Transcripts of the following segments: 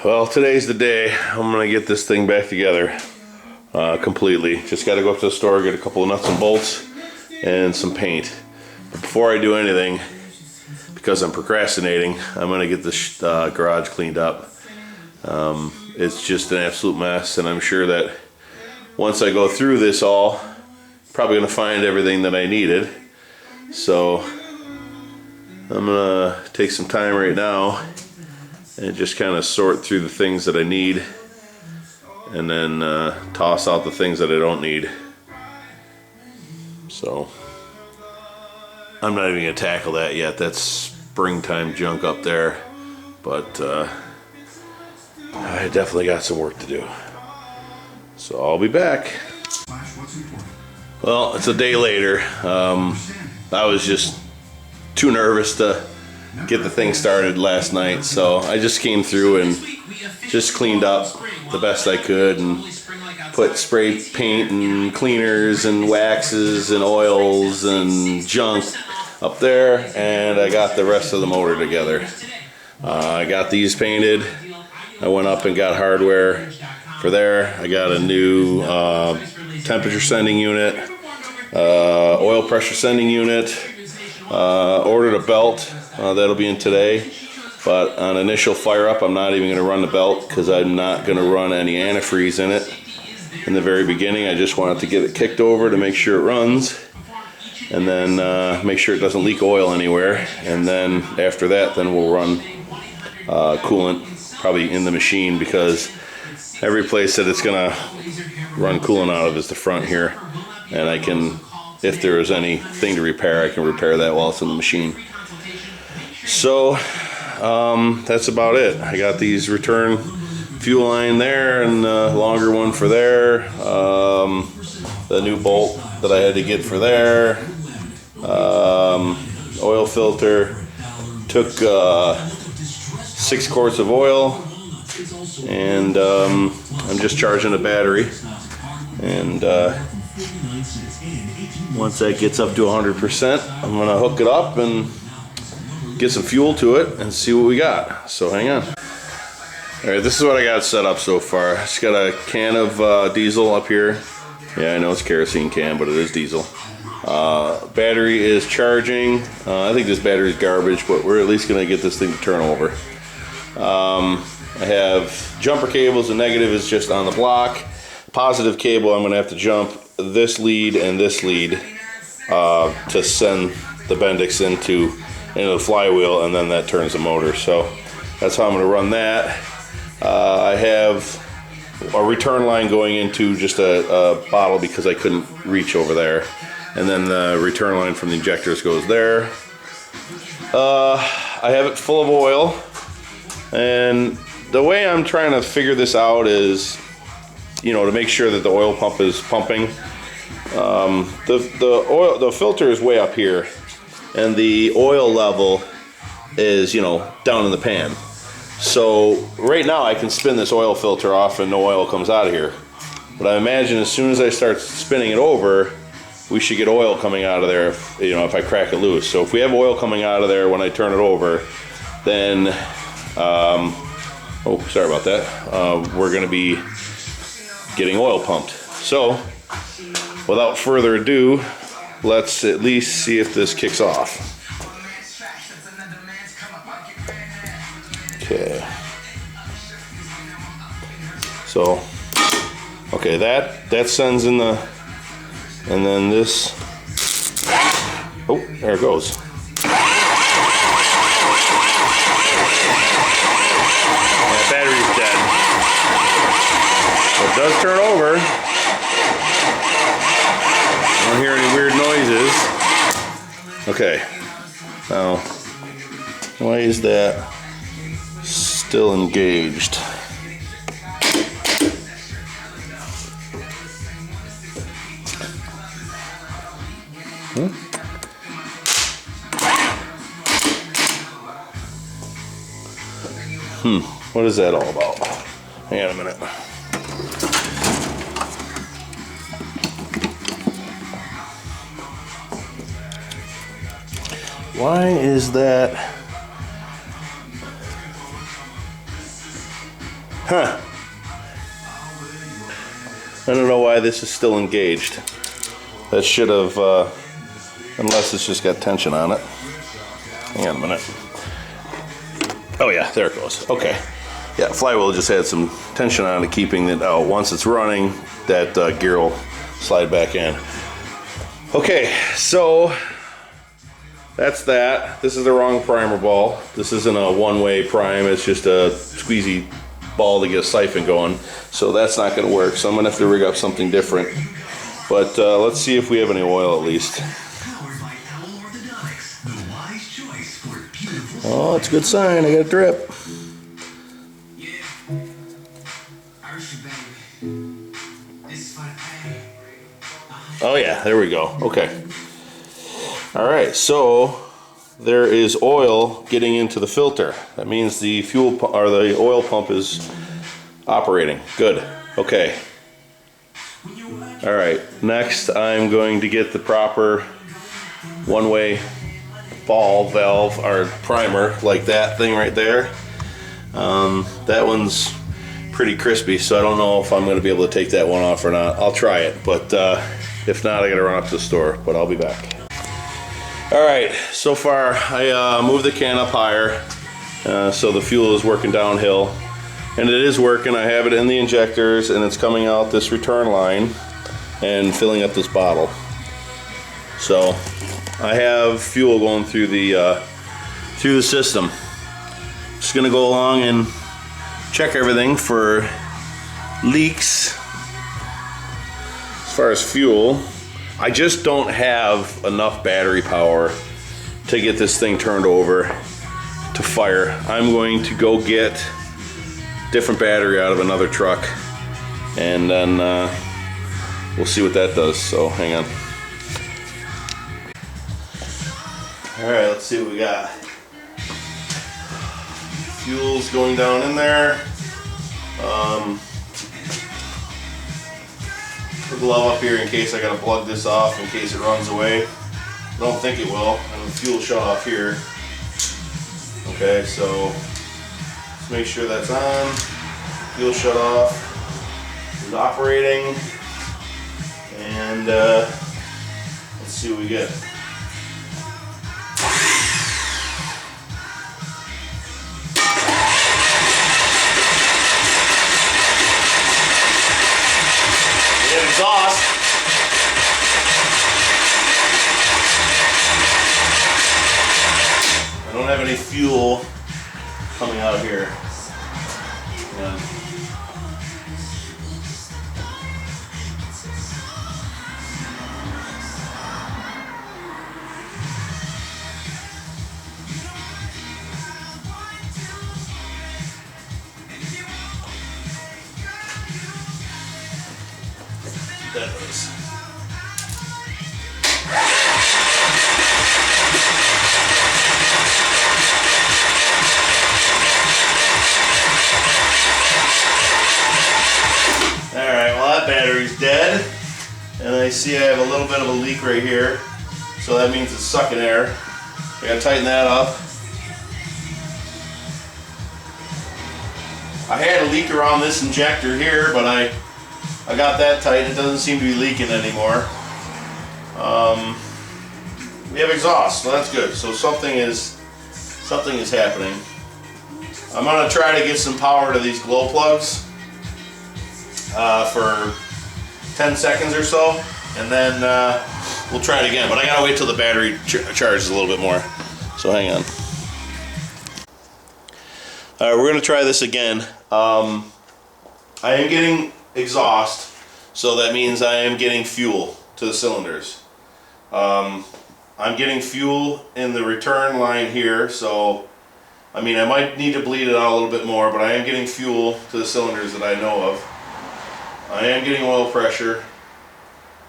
Well, today's the day. I'm gonna get this thing back together completely. Just gotta go up to the store, get a couple of nuts and bolts and some paint. But before I do anything, because I'm procrastinating, I'm gonna get this garage cleaned up. It's just an absolute mess, and I'm sure that once I go through this all, I'm probably gonna find everything that I needed. So I'm gonna take some time right now and just kind of sort through the things that I need, and then toss out the things that I don't need. So I'm not even gonna tackle that yet. That's springtime junk up there, but I definitely got some work to do. So I'll be back. Well, it's a day later. I was just too nervous to get the thing started last night, so I just came through and just cleaned up the best I could and put spray paint and cleaners and waxes and oils and junk up there, and I got the rest of the motor together. I got these painted. I went up and got hardware for there. I got a new temperature sending unit, oil pressure sending unit, ordered a belt. That'll be in today, but on initial fire up I'm not even going to run the belt because I'm not going to run any antifreeze in it in the very beginning. I just wanted to get it kicked over to make sure it runs, and then make sure it doesn't leak oil anywhere, and then after that then we'll run coolant probably in the machine, because every place that it's going to run coolant out of is the front here, and I can, if there is anything to repair, I can repair that while it's in the machine. So that's about it. I got these return fuel line there and a longer one for there. The new bolt that I had to get for there. Oil filter. Took 6 quarts of oil, and I'm just charging the battery. And once that gets up to 100%, I'm gonna hook it up and get some fuel to it and see what we got. So hang on. Alright, this is what I got set up so far. Just got a can of diesel up here. Yeah, I know it's kerosene can, but it is diesel. Battery is charging. I think this battery is garbage, but we're at least gonna get this thing to turn over. I have jumper cables. The negative is just on the block. Positive cable, I'm gonna have to jump this lead and this lead to send the Bendix into the flywheel, and then that turns the motor. So that's how I'm going to run that. I have a return line going into just a bottle because I couldn't reach over there, and then the return line from the injectors goes there. I have it full of oil, and the way I'm trying to figure this out is, you know, to make sure that the oil pump is pumping. The filter is way up here, and the oil level is, you know, down in the pan. So right now I can spin this oil filter off and no oil comes out of here. But I imagine as soon as I start spinning it over, we should get oil coming out of there if, you know, if I crack it loose. So if we have oil coming out of there when I turn it over, then, oh, sorry about that, we're gonna be getting oil pumped. So without further ado, let's at least see if this kicks off. Okay. So, okay, that sends in the, and then this, oh, there it goes. That battery's dead. It does turn over. I don't hear any weird noises. Okay. Now, why is that still engaged? What is that all about? Hang on a minute. Why is that? Huh. I don't know why this is still engaged. That should have, unless it's just got tension on it. Hang on a minute. Oh yeah, there it goes. Okay. Yeah, flywheel just had some tension on it, keeping it out. Once it's running, that gear will slide back in. Okay, so that's that. This is the wrong primer ball. This isn't a one-way prime. It's just a squeezy ball to get a siphon going. So that's not going to work. So I'm going to have to rig up something different. But let's see if we have any oil at least. Oh, it's a good sign. I got a drip. Oh yeah, there we go. Okay. All right, so there is oil getting into the filter. That means the fuel or the oil pump is operating. Good. Okay. All right. Next, I'm going to get the proper one-way ball valve or primer, like that thing right there. That one's pretty crispy, so I don't know if I'm going to be able to take that one off or not. I'll try it, but if not, I got to run up to the store. But I'll be back. All right, so far I moved the can up higher, so the fuel is working downhill, and it is working. I have it in the injectors, and it's coming out this return line and filling up this bottle. So I have fuel going through the system. Just gonna go along and check everything for leaks. As far as fuel, I just don't have enough battery power to get this thing turned over to fire. I'm going to go get different battery out of another truck, and then we'll see what that does. So hang on. All right, let's see what we got. Fuel's going down in there. Put the glove up here in case I gotta plug this off in case it runs away. I don't think it will. I have a fuel shut off here. Okay, so let's make sure that's on. Fuel shut off. It's operating. And let's see what we get. Exhaust. I don't have any fuel coming out of here. Yeah. That is. Alright, well that battery's dead. And I see I have a little bit of a leak right here. So that means it's sucking air. I gotta tighten that up. I had a leak around this injector here, but I got that tight. It doesn't seem to be leaking anymore. We have exhaust, so that's good. So something is happening. I'm gonna try to get some power to these glow plugs for 10 seconds or so, and then we'll try it again. But I gotta wait till the battery charges a little bit more. So hang on. All right, we're gonna try this again. I am getting exhaust, so that means I am getting fuel to the cylinders. I'm getting fuel in the return line here, so I mean I might need to bleed it out a little bit more, but I am getting fuel to the cylinders that I know of. I am getting oil pressure.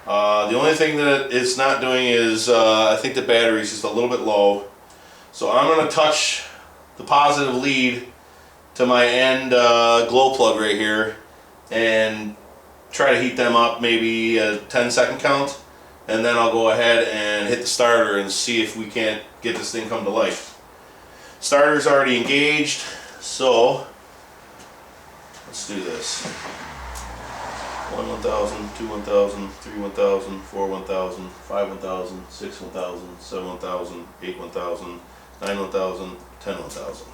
The only thing that it's not doing is I think the battery is just a little bit low, so I'm going to touch the positive lead to my end glow plug right here and try to heat them up, maybe a 10-second count, and then I'll go ahead and hit the starter and see if we can't get this thing come to life. Starter's already engaged, so Let's do this. 1 1000, 2 1000, 3 1000, 4 1000, 5 1000, 6 1000, 7 1000, 8 1000, 9 1000, 10 1000.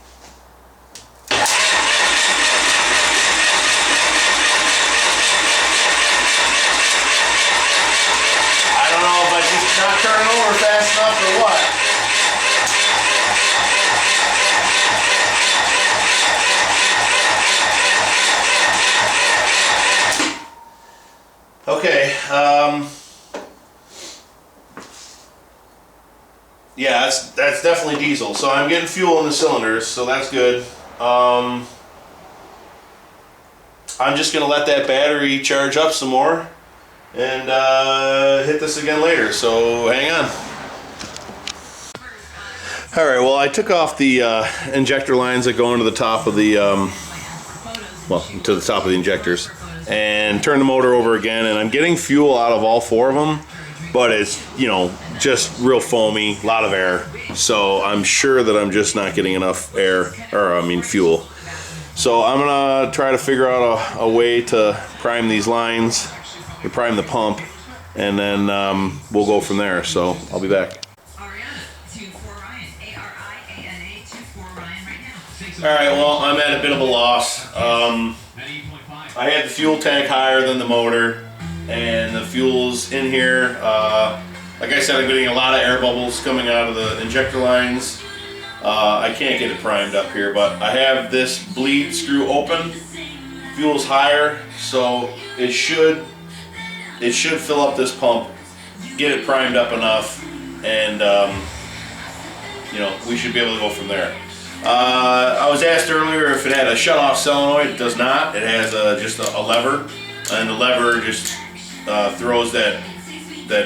I don't know if I just not turning over fast enough or what. Okay, yeah, that's definitely diesel. So I'm getting fuel in the cylinders, so that's good. I'm just gonna let that battery charge up some more and hit this again later. So hang on. All right. Well, I took off the injector lines that go into the top of the to the top of the injectors, and turn the motor over again, and I'm getting fuel out of all 4 of them, but it's, you know, just real foamy, a lot of air, so I'm sure that I'm just not getting enough air, or I mean fuel. So I'm gonna try to figure out a way to prime these lines, or prime the pump, and then we'll go from there. So I'll be back. Alright, well, I'm at a bit of a loss. I had the fuel tank higher than the motor, and the fuel's in here. Like I said, I'm getting a lot of air bubbles coming out of the injector lines. I can't get it primed up here, but I have this bleed screw open. Fuel's higher, so it should fill up this pump, get it primed up enough, and you know, we should be able to go from there. I was asked earlier if it had a shut-off solenoid. It does not. It has just a lever, and the lever just throws that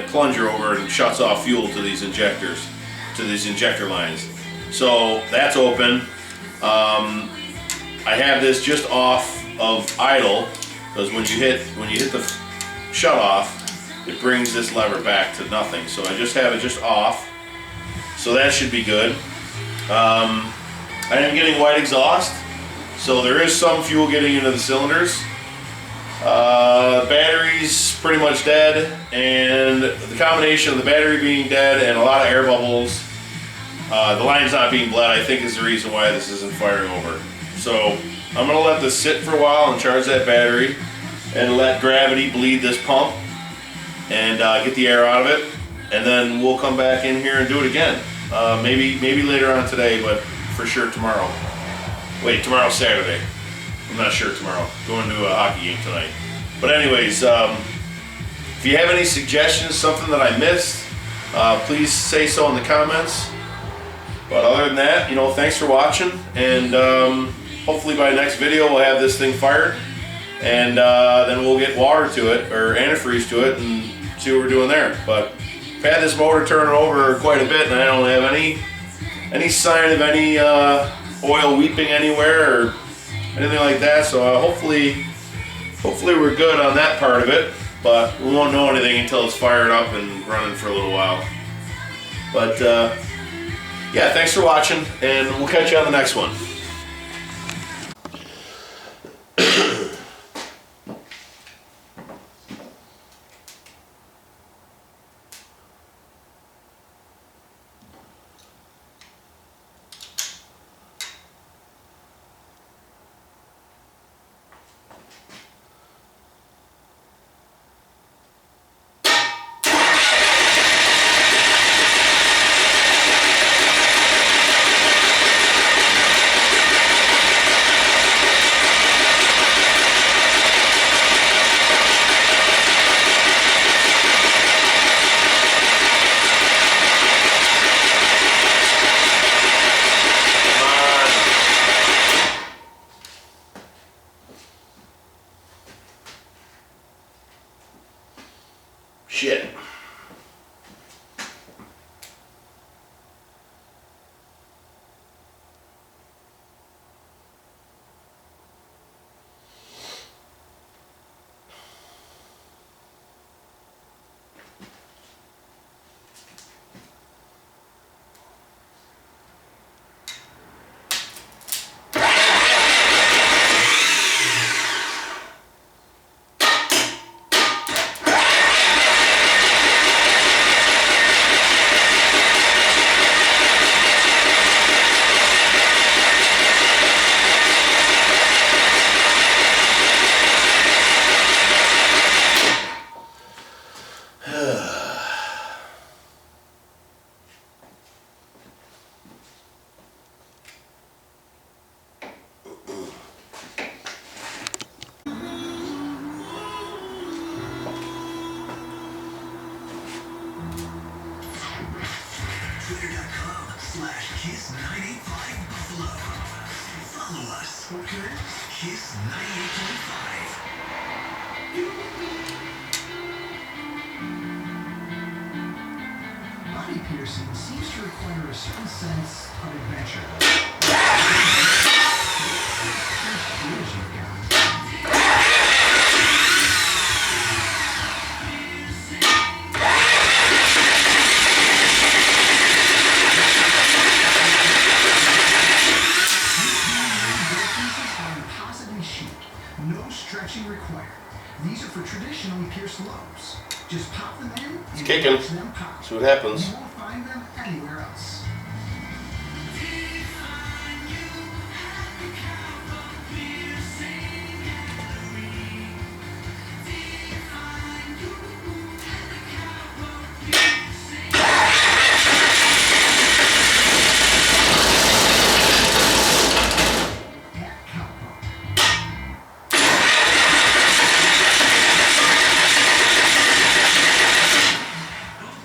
plunger over and shuts off fuel to these injectors, to these injector lines. So that's open. I have this just off of idle, because when you hit the shut-off, it brings this lever back to nothing. So I just have it just off. So that should be good. I am getting white exhaust, so there is some fuel getting into the cylinders. Battery's pretty much dead, and the combination of the battery being dead and a lot of air bubbles, the line's not being bled, I think is the reason why this isn't firing over. So I'm going to let this sit for a while and charge that battery, and let gravity bleed this pump and get the air out of it, and then we'll come back in here and do it again. Maybe later on today, but for sure tomorrow. Wait, tomorrow's Saturday. I'm not sure tomorrow. Going to a hockey game tonight. But anyways, if you have any suggestions, something that I missed, please say so in the comments. But other than that, you know, thanks for watching, and hopefully by next video we'll have this thing fired, and then we'll get water to it, or antifreeze to it, and see what we're doing there. But I've had this motor turn over quite a bit, and I don't have any sign of any oil weeping anywhere or anything like that. So hopefully we're good on that part of it, but we won't know anything until it's fired up and running for a little while. But yeah, thanks for watching, and we'll catch you on the next one. Shit. Kiss 98.5. Body piercing seems to require a certain sense of adventure. No stretching required. These are for traditionally pierced lobes. Just pop them in and kicking. watch them pop. See what happens. You won't find them anywhere else.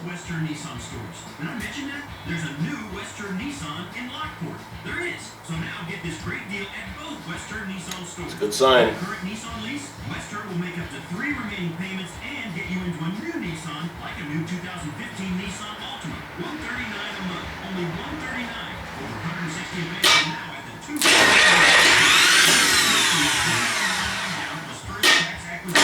Western Nissan stores. Did I mention that? There's a new Western Nissan in Lockport. There is. So now get this great deal at both Western Nissan stores. It's a good sign. Current Nissan lease, Western will make up to 3 remaining payments and get you into a new Nissan, like a new 2015 Nissan Altima. $139 a month. Only $139. Over 160 available now at the 2 down plus first tax acquisition.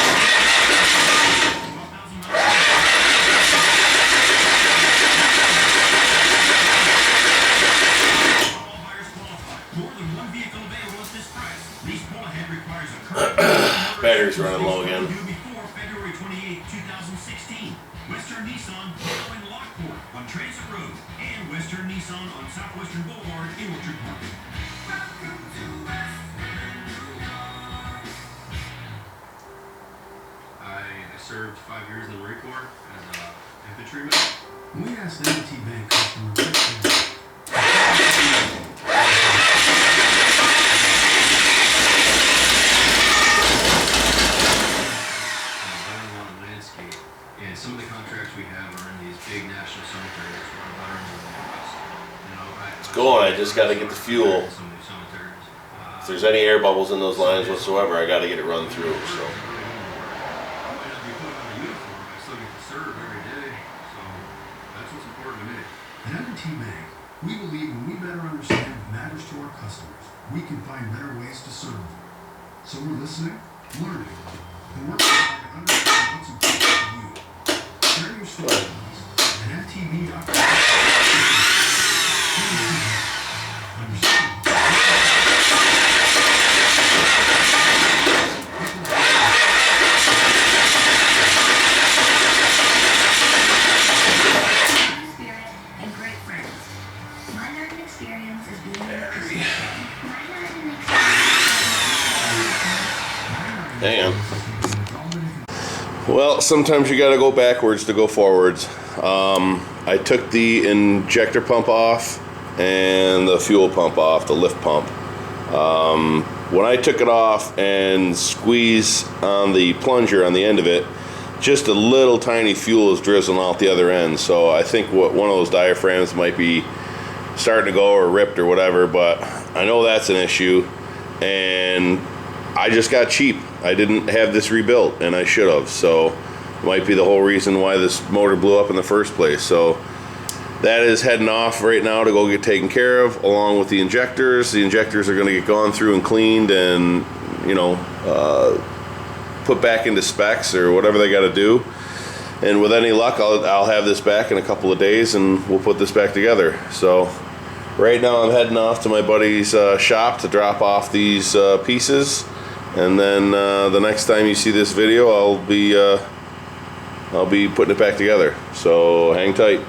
Battery's running low again. Before February 28, 2016. Western Nissan now in Lockport on Transit Road and Western Nissan on Southwestern Boulevard in Orchard Park. Welcome to Western New York. I served 5 years in the Marine Corps as an infantryman. We asked M&T Bank customers and some of the contracts we have are in these big national cemeteries where our veterans are lost. You know, It's going. I just got to get the fuel. Some of these cemeteries. If there's any air bubbles in those lines whatsoever, I got to get it run through. So. I might not be put on a uniform, I still get to serve every day. So that's what's important to me. At M&T Bank, we believe when we better understand what matters to our customers, we can find better ways to serve them. So we're listening, learning, and working hard to understand what's important to you. Share your stories at MTV.com. Hang on. Well, sometimes you got to go backwards to go forwards. I took the injector pump off and the fuel pump off, the lift pump. When I took it off and squeezed on the plunger on the end of it, just a little tiny fuel is drizzling out the other end. So I think one of those diaphragms might be starting to go or ripped or whatever, but I know that's an issue. And I just got cheap. I didn't have this rebuilt, and I should have. So it might be the whole reason why this motor blew up in the first place. So that is heading off right now to go get taken care of, along with the injectors. The injectors are going to get gone through and cleaned and, you know, put back into specs or whatever they got to do. And with any luck, I'll have this back in a couple of days, and we'll put this back together. So right now I'm heading off to my buddy's shop to drop off these pieces. And then the next time you see this video, I'll be putting it back together. So hang tight.